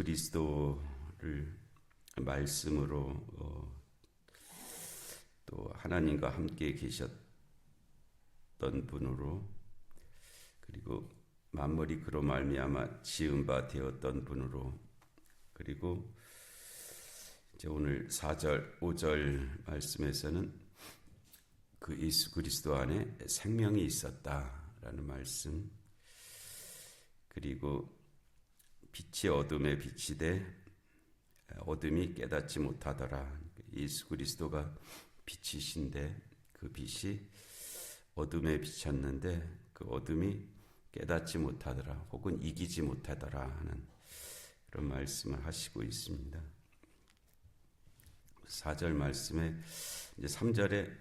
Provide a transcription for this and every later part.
그리스도를 말씀으로 또 하나님과 함께 계셨던 분으로, 그리고 만물이 그로 말미암아 지은 바 되었던 분으로, 그리고 이제 오늘 4절 5절 말씀에서는 그 예수 그리스도 안에 생명이 있었다라는 말씀, 그리고 빛이 어둠에 비치되 어둠이 깨닫지 못하더라. 예수 그리스도가 빛이신데 그 빛이 어둠에 비쳤는데 그 어둠이 깨닫지 못하더라, 혹은 이기지 못하더라 하는 그런 말씀을 하시고 있습니다. 4절 말씀에 이제 3절에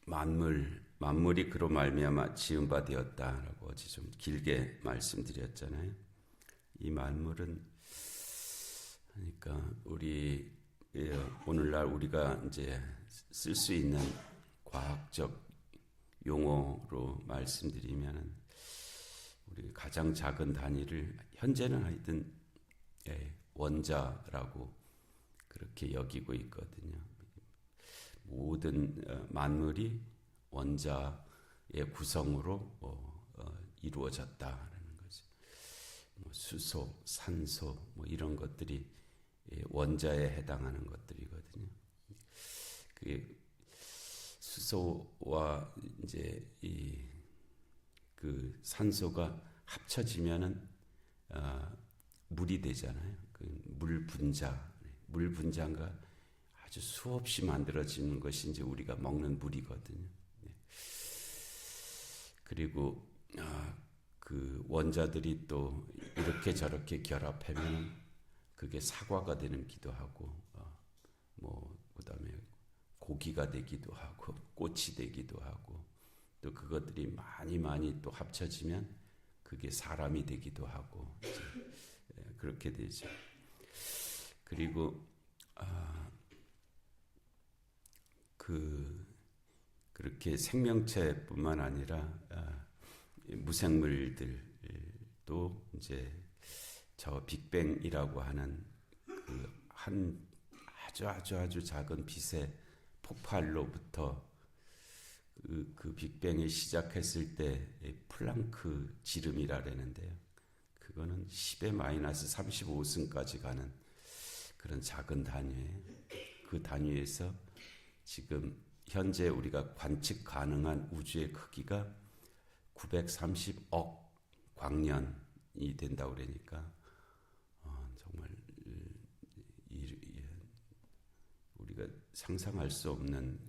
만물이 그로 말미암아 지은 바 되었다라고 어제 좀 길게 말씀드렸잖아요. 이 만물은, 그러니까 우리 오늘날 우리가 이제 쓸 수 있는 과학적 용어로 말씀드리면은 우리 가장 작은 단위를 현재는 하여튼 원자라고 그렇게 여기고 있거든요. 모든 만물이 원자의 구성으로 이루어졌다라는 거죠. 수소, 산소, 이런 것들이 원자에 해당하는 것들이거든요. 그 수소와 이제 그 산소가 합쳐지면은 물이 되잖아요. 그 물 분자가 아주 수없이 만들어지는 것이 이제 우리가 먹는 물이거든요. 그리고 그 원자들이 또 이렇게 저렇게 결합하면 그게 사과가 되기도 하고, 그다음에 고기가 되기도 하고, 꽃이 되기도 하고, 또 그것들이 많이 또 합쳐지면 그게 사람이 되기도 하고, 그렇게 되죠. 그리고 그렇게 생명체뿐만 아니라 무생물들도 이제 저 빅뱅이라고 하는 그 한 아주 작은 빛의 폭발로부터 그 빅뱅이 시작했을 때 플랑크 지름이라는데요. 그거는 10의 마이너스 35승까지 가는 그런 작은 단위예요. 그 단위에서 지금 현재 우리가 관측 가능한 우주의 크기가 930억 광년이 된다고 그러니까 정말 우리가 상상할 수 없는,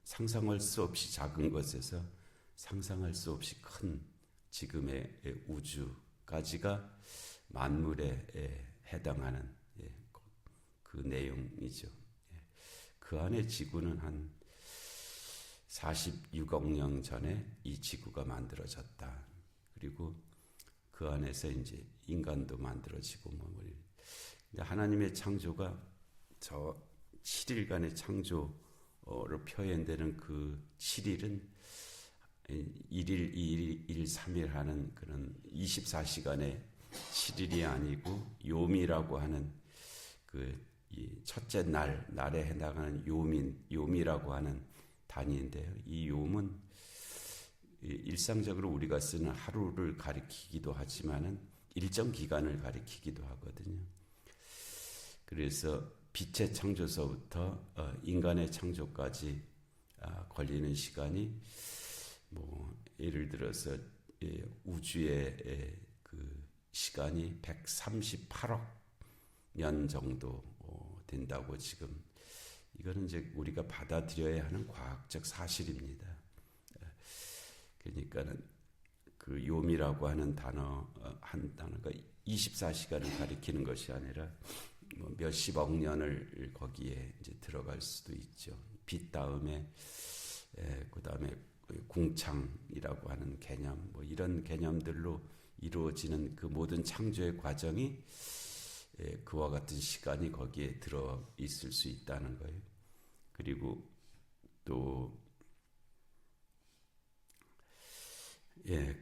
상상할 수 없이 작은 것에서 상상할 수 없이 큰 지금의 우주까지가 만물에 해당하는 그 내용이죠. 그 안에 지구는 한 46억 년 전에 이 지구가 만들어졌다. 그리고 그 안에서 이제 인간도 만들어지고 근데 하나님의 창조가 저 7일간의 창조로 표현되는 그 7일은 1일, 2일, 1일, 3일 하는 그런 24시간의 7일이 아니고 요미라고 하는 이 첫째 날에 해당하는 요미라고 하는 단위인데요. 이 요은 일상적으로 우리가 쓰는 하루를 가리키기도 하지만은 일정 기간을 가리키기도 하거든요. 그래서 빛의 창조서부터 인간의 창조까지 걸리는 시간이 예를 들어서 우주의 그 시간이 138억 년 정도 된다고 지금, 이거는 이제 우리가 받아들여야 하는 과학적 사실입니다. 그러니까는 그 요미라고 하는 한 단어가 24시간을 가리키는 것이 아니라 몇십억 년을 거기에 이제 들어갈 수도 있죠. 빛 다음에 그 다음에 궁창이라고 하는 개념, 이런 개념들로 이루어지는 그 모든 창조의 과정이 그와 같은 시간이 거기에 들어 있을 수 있다는 거예요. 그리고 또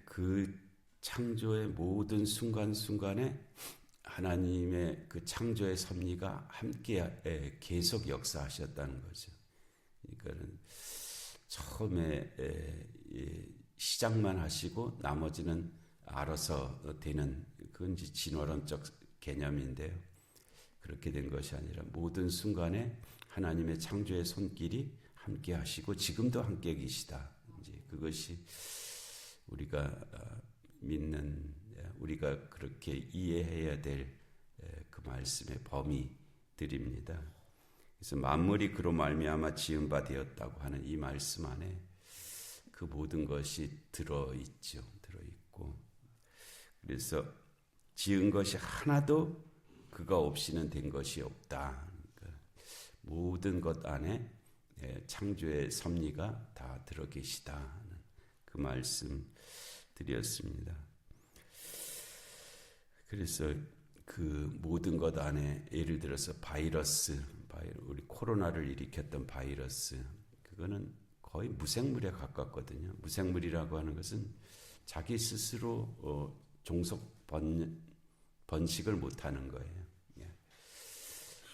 그 창조의 모든 순간순간에 하나님의 그 창조의 섭리가 함께 계속 역사하셨다는 거죠. 그러니까는 처음에 시작만 하시고 나머지는 알아서 되는, 그건 이제 진화론적 개념인데요. 그렇게 된 것이 아니라 모든 순간에 하나님의 창조의 손길이 함께 하시고 지금도 함께 계시다. 이제 그것이 우리가 믿는, 우리가 그렇게 이해해야 될 그 말씀의 범위들입니다. 그래서 만물이 그로 말미암아 지은 바 되었다고 하는 이 말씀 안에 그 모든 것이 들어있죠. 들어있고, 그래서 지은 것이 하나도 그가 없이는 된 것이 없다. 그러니까 모든 것 안에 창조의 섭리가 다 들어 계시다. 그 말씀 드렸습니다. 그래서 그 모든 것 안에 예를 들어서 바이러스, 우리 코로나를 일으켰던 바이러스, 그거는 거의 무생물에 가깝거든요. 무생물이라고 하는 것은 자기 스스로 종속 번식을 못하는 거예요.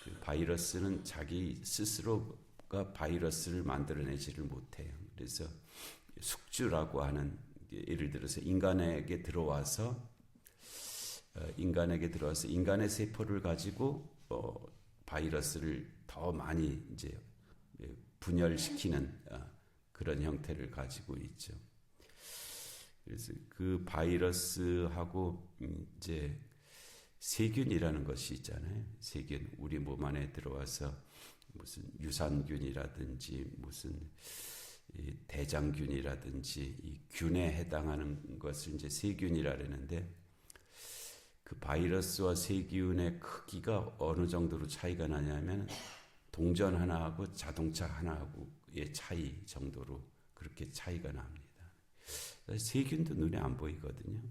그 바이러스는 자기 스스로가 바이러스를 만들어내지를 못해요. 그래서 숙주라고 하는, 예를 들어서 인간에게 들어와서 인간의 세포를 가지고 바이러스를 더 많이 이제 분열시키는 그런 형태를 가지고 있죠. 그래서 그 바이러스하고 이제 세균이라는 것이 있잖아요. 세균, 우리 몸 안에 들어와서 무슨 유산균이라든지 무슨 대장균이라든지 이 균에 해당하는 것을 이제 세균이라 그러는데, 그 바이러스와 세균의 크기가 어느 정도로 차이가 나냐면 동전 하나하고 자동차 하나하고의 차이 정도로 그렇게 차이가 납니다. 세균도 눈에 안 보이거든요.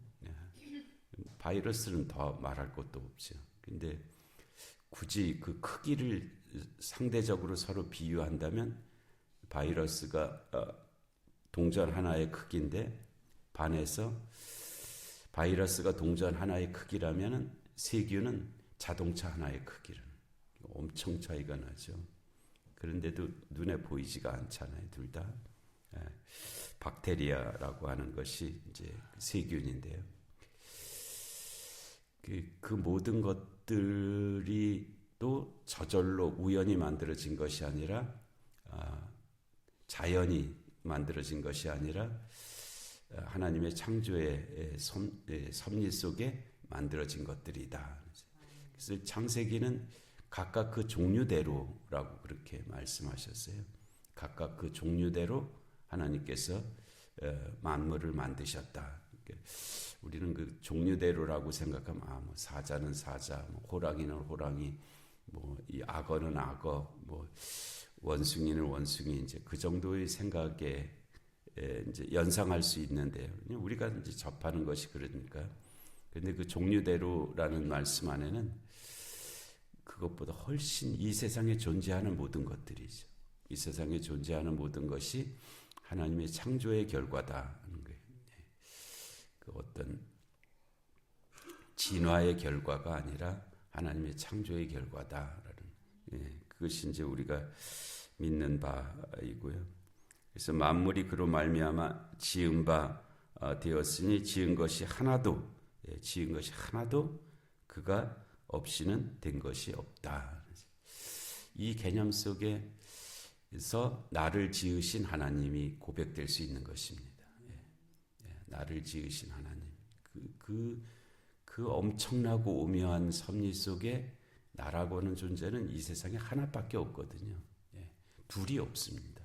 바이러스는 더 말할 것도 없죠. 근데 굳이 그 크기를 상대적으로 서로 비유한다면 바이러스가 동전 하나의 크기인데 반해서 바이러스가 동전 하나의 크기라면 세균은 자동차 하나의 크기라는, 엄청 차이가 나죠. 그런데도 눈에 보이지가 않잖아요, 둘 다. 박테리아라고 하는 것이 이제 세균인데요. 그 모든 것들이 또 저절로 우연히 만들어진 것이 아니라 자연이 만들어진 것이 아니라 하나님의 창조의 섭리 속에 만들어진 것들이다. 그래서 창세기는 각각 그 종류대로라고 그렇게 말씀하셨어요. 각각 그 종류대로 하나님께서 만물을 만드셨다. 우리는 그 종류대로라고 생각하면 뭐 사자는 사자, 뭐 호랑이는 호랑이, 뭐 이 악어는 악어, 뭐 원숭이는 원숭이, 이제 그 정도의 생각에 이제 연상할 수 있는데요. 우리가 이제 접하는 것이 그러니까. 근데 그 종류대로라는 말씀 안에는 그것보다 훨씬 이 세상에 존재하는 모든 것들이죠. 이 세상에 존재하는 모든 것이 하나님의 창조의 결과다 하는 거예요. 그 어떤 진화의 결과가 아니라 하나님의 창조의 결과다라는, 그것이 이제 우리가 믿는 바이고요. 그래서 만물이 그로 말미암아 지은 바 되었으니 지은 것이 하나도 그가 없이는 된 것이 없다. 이 개념 속에서 나를 지으신 하나님이 고백될 수 있는 것입니다. 나를 지으신 하나님, 그 엄청나고 오묘한 섭리 속에 나라고 하는 존재는 이 세상에 하나밖에 없거든요. 둘이 없습니다.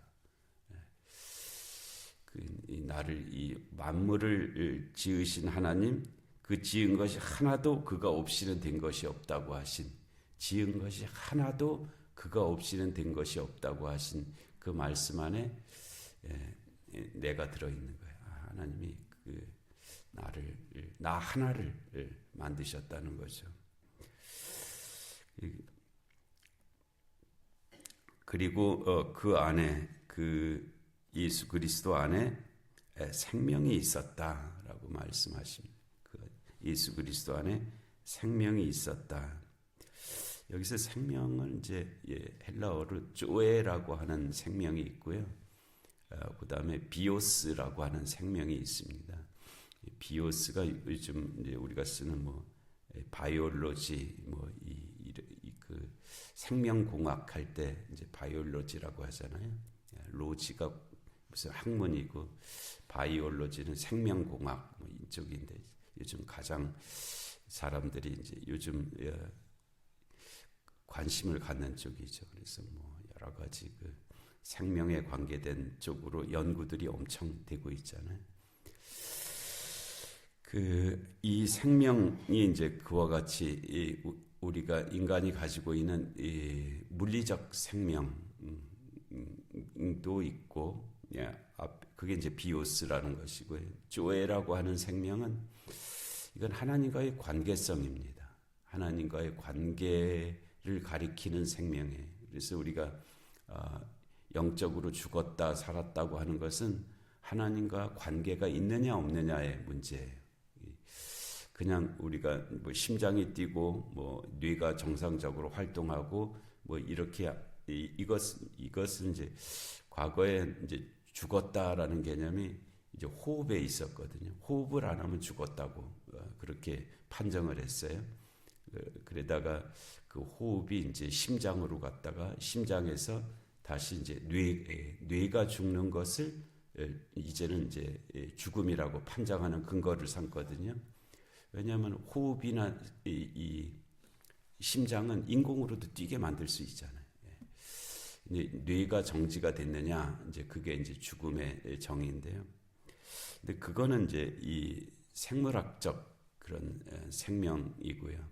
이 만물을 지으신 하나님, 그 지은 것이 하나도 그가 없이는 된 것이 없다고 하신, 지은 것이 하나도 그가 없이는 된 것이 없다고 하신 그 말씀 안에 내가 들어있는 거예요. 하나님이 나 하나를 만드셨다는 거죠. 그리고 그 안에, 그 예수 그리스도 안에 생명이 있었다라고 말씀하십니다. 그 예수 그리스도 안에 생명이 있었다. 여기서 생명은 이제 헬라어로 쪼에라고 하는 생명이 있고요. 그 다음에 비오스라고 하는 생명이 있습니다. 비오스가 요즘 이제 우리가 쓰는 바이올로지 그 생명공학 할 때 이제 바이올로지라고 하잖아요. 로지가 무슨 학문이고 바이올로지는 생명공학 이쪽인데 요즘 가장 사람들이 이제 요즘 관심을 갖는 쪽이죠. 그래서 여러 가지 그 생명에 관계된 쪽으로 연구들이 엄청 되고 있잖아요. 이 생명이 이제 그와 같이 우리가 인간이 가지고 있는 이 물리적 생명도 있고, 그게 이제 비오스라는 것이고요. 조에라고 하는 생명은 이건 하나님과의 관계성입니다. 하나님과의 관계를 가리키는 생명이에요. 그래서 우리가 영적으로 죽었다 살았다고 하는 것은 하나님과 관계가 있느냐 없느냐의 문제예요. 그냥 우리가 심장이 뛰고 뇌가 정상적으로 활동하고 이렇게 이것은 이제 과거에 이제 죽었다라는 개념이 이제 호흡에 있었거든요. 호흡을 안 하면 죽었다고 그렇게 판정을 했어요. 그러다가 그 호흡이 이제 심장으로 갔다가 심장에서 다시 이제 뇌가 죽는 것을 이제는 이제 죽음이라고 판정하는 근거를 삼거든요. 왜냐하면 호흡이나 이 심장은 인공으로도 뛰게 만들 수 있잖아요. 뇌가 정지가 됐느냐, 이제 그게 이제 죽음의 정의인데요. 근데 그거는 이제 이 생물학적 그런 생명이고요.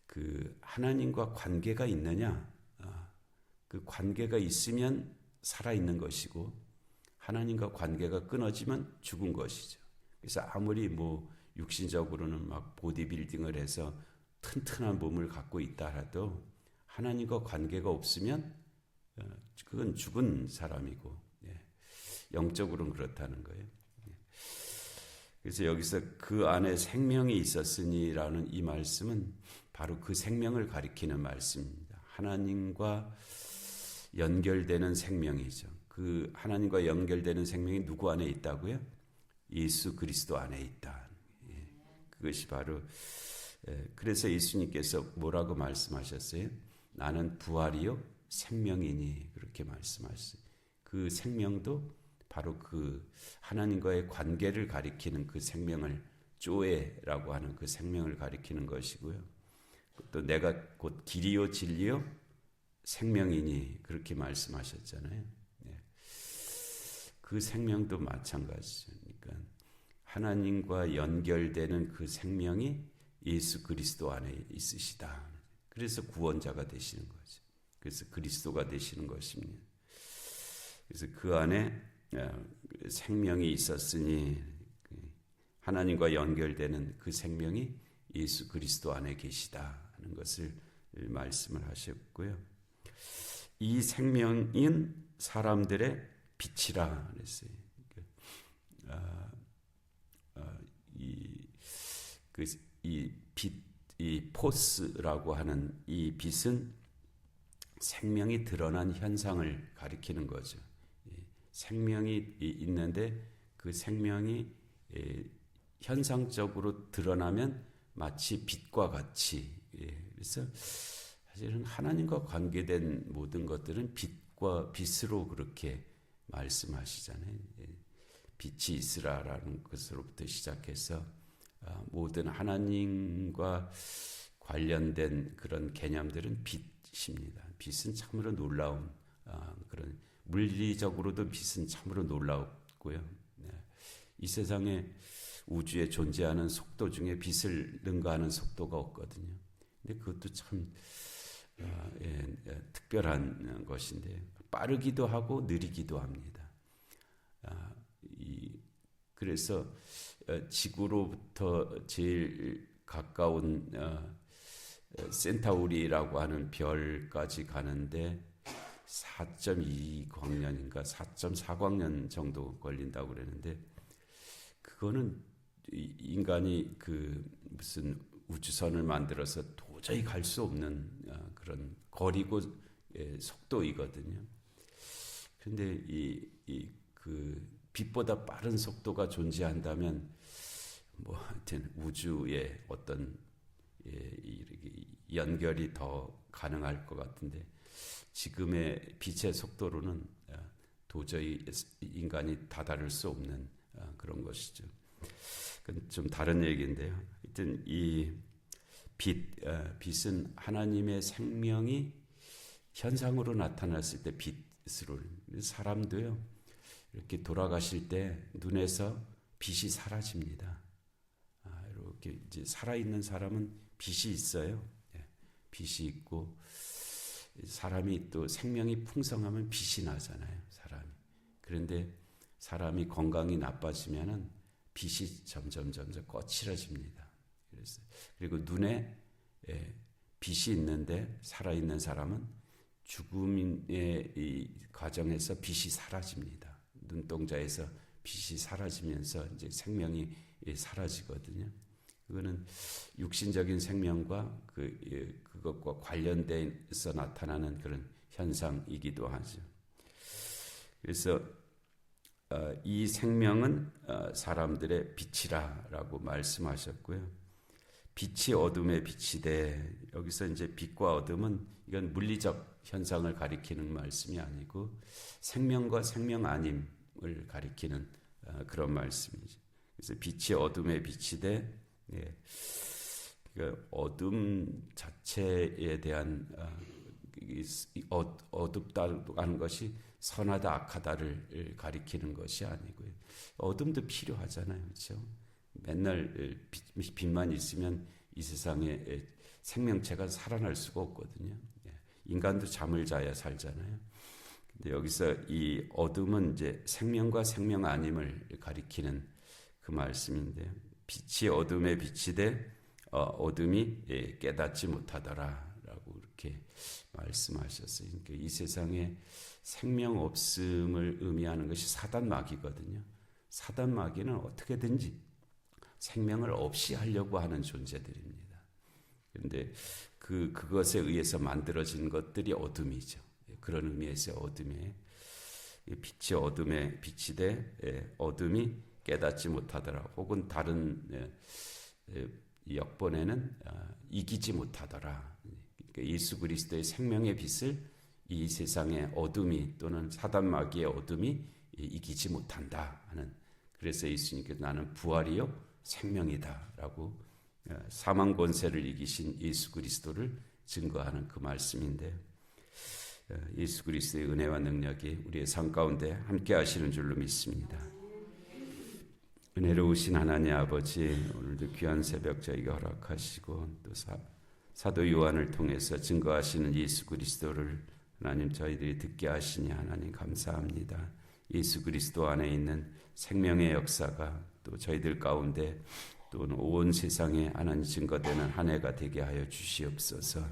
그 하나님과 관계가 있느냐, 그 관계가 있으면 살아있는 것이고, 하나님과 관계가 끊어지면 죽은 것이죠. 그래서 아무리 육신적으로는 막 보디빌딩을 해서 튼튼한 몸을 갖고 있다 하도 하나님과 관계가 없으면 그건 죽은 사람이고 영적으로는 그렇다는 거예요. 그래서 여기서 그 안에 생명이 있었으니라는 이 말씀은 바로 그 생명을 가리키는 말씀입니다. 하나님과 연결되는 생명이죠. 그 하나님과 연결되는 생명이 누구 안에 있다고요? 예수 그리스도 안에 있다. 그것이 바로 그래서 예수님께서 뭐라고 말씀하셨어요? 나는 부활이요 생명이니 그렇게 말씀하셨어요. 그 생명도 바로 그 하나님과의 관계를 가리키는 그 생명을 쪼에라고 하는 그 생명을 가리키는 것이고요. 또 내가 곧 길이요 진리요 생명이니 그렇게 말씀하셨잖아요. 그 생명도 마찬가지죠. 그러니까 하나님과 연결되는 그 생명이 예수 그리스도 안에 있으시다. 그래서 구원자가 되시는 거죠. 그래서 그리스도가 되시는 것입니다. 그래서 그 안에 생명이 있었으니 하나님과 연결되는 그 생명이 예수 그리스도 안에 계시다 하는 것을 말씀을 하셨고요. 이 생명인 사람들의 빛이라 그랬어요. 이 포스라고 하는 이 빛은 생명이 드러난 현상을 가리키는 거죠. 생명이 있는데 그 생명이 현상적으로 드러나면 마치 빛과 같이. 그래서 사실은 하나님과 관계된 모든 것들은 빛으로 그렇게 말씀하시잖아요. 빛이 있으라라는 것으로부터 시작해서 모든 하나님과 관련된 그런 개념들은 빛입니다. 빛은 참으로 놀라운 그런 물리적으로도 빛은 참으로 놀랍고요. 이 세상에 우주에 존재하는 속도 중에 빛을 능가하는 속도가 없거든요. 근데 그것도 참 특별한 것인데 빠르기도 하고 느리기도 합니다. 그래서 지구로부터 제일 가까운 센타우리라고 하는 별까지 가는데 4.2광년인가 4.4광년 정도 걸린다고 그러는데 그거는 인간이 그 무슨 우주선을 만들어서 도저히 갈 수 없는 그런 거리고 속도이거든요. 그런데 그 빛보다 빠른 속도가 존재한다면 뭐 하여튼 우주의 어떤 연결이 더 가능할 것 같은데 지금의 빛의 속도로는 도저히 인간이 다다를 수 없는 그런 것이죠. 그건 좀 다른 얘기인데요. 하여튼 이 빛은 하나님의 생명이 현상으로 나타났을 때 빛으로 사람도요 이렇게 돌아가실 때 눈에서 빛이 사라집니다. 이렇게 이제 살아있는 사람은 빛이 있어요. 빛이 있고 사람이 또 생명이 풍성하면 빛이 나잖아요. 사람이. 그런데 사람이 건강이 나빠지면은 빛이 점점 거칠어집니다. 그리고 눈에 빛이 있는데 살아있는 사람은 죽음의 이 과정에서 빛이 사라집니다. 눈동자에서 빛이 사라지면서 이제 생명이 사라지거든요. 그거는 육신적인 생명과 그것과 관련돼서 나타나는 그런 현상이기도 하죠. 그래서 이 생명은 사람들의 빛이라라고 말씀하셨고요. 빛이 어둠의 빛이 돼. 여기서 이제 빛과 어둠은 이건 물리적 현상을 가리키는 말씀이 아니고 생명과 생명 아님을 가리키는 그런 말씀이죠. 그래서 빛이 어둠의 빛이 돼. 그러니까 어둠 자체에 대한 어둡다고 하는 것이 선하다 악하다를 가리키는 것이 아니고요. 어둠도 필요하잖아요. 그렇죠? 맨날 빛만 있으면 이 세상에 생명체가 살아날 수가 없거든요. 인간도 잠을 자야 살잖아요. 근데 여기서 이 어둠은 이제 생명과 생명 아님을 가리키는 그 말씀인데요. 빛이 어둠에 빛이 돼 어둠이 깨닫지 못하더라라고 이렇게 말씀하셨어요. 그러니까 이 세상에 생명 없음을 의미하는 것이 사단마귀거든요. 사단마귀는 어떻게든지 생명을 없이 하려고 하는 존재들입니다. 그런데 그것에 의해서 만들어진 것들이 어둠이죠. 그런 의미에서 어둠에 빛이 어둠에 빛이 돼 어둠이 깨닫지 못하더라. 혹은 다른 역본에는 이기지 못하더라. 그러니까 예수 그리스도의 생명의 빛을 이 세상의 어둠이 또는 사단마귀의 어둠이 이기지 못한다 하는. 그래서 예수님께서 나는 부활이요 생명이다라고 사망 권세를 이기신 예수 그리스도를 증거하는 그 말씀인데 예수 그리스도의 은혜와 능력이 우리의 삶 가운데 함께 하시는 줄로 믿습니다. 은혜로우신 하나님 아버지, 오늘도 귀한 새벽 저희가 허락하시고 또 사도 요한을 통해서 증거하시는 예수 그리스도를 하나님 저희들이 듣게 하시니 하나님 감사합니다. 예수 그리스도 안에 있는 생명의 역사가 또 저희들 가운데 또 온 세상에 하나님 증거되는 한 해가 되게 하여 주시옵소서.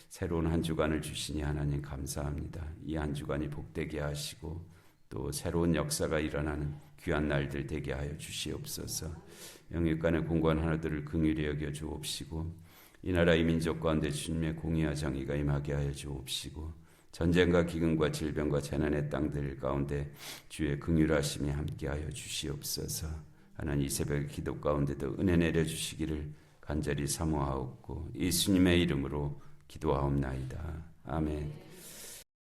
새로운 한 주간을 주시니 하나님 감사합니다. 이 한 주간이 복되게 하시고 또 새로운 역사가 일어나는 귀한 날들 되게 하여 주시옵소서. 영육간의 공고한 하나들을 긍휼히 여겨 주옵시고 이 나라 이 민족 가운데 주님의 공의와 정의가 임하게 하여 주옵시고 전쟁과 기근과 질병과 재난의 땅들 가운데 주의 긍휼하심이 함께하여 주시옵소서. 하나님 이 새벽 기도 가운데도 은혜 내려주시기를 간절히 사모하옵고 예수님의 이름으로 기도하옵나이다. 아멘.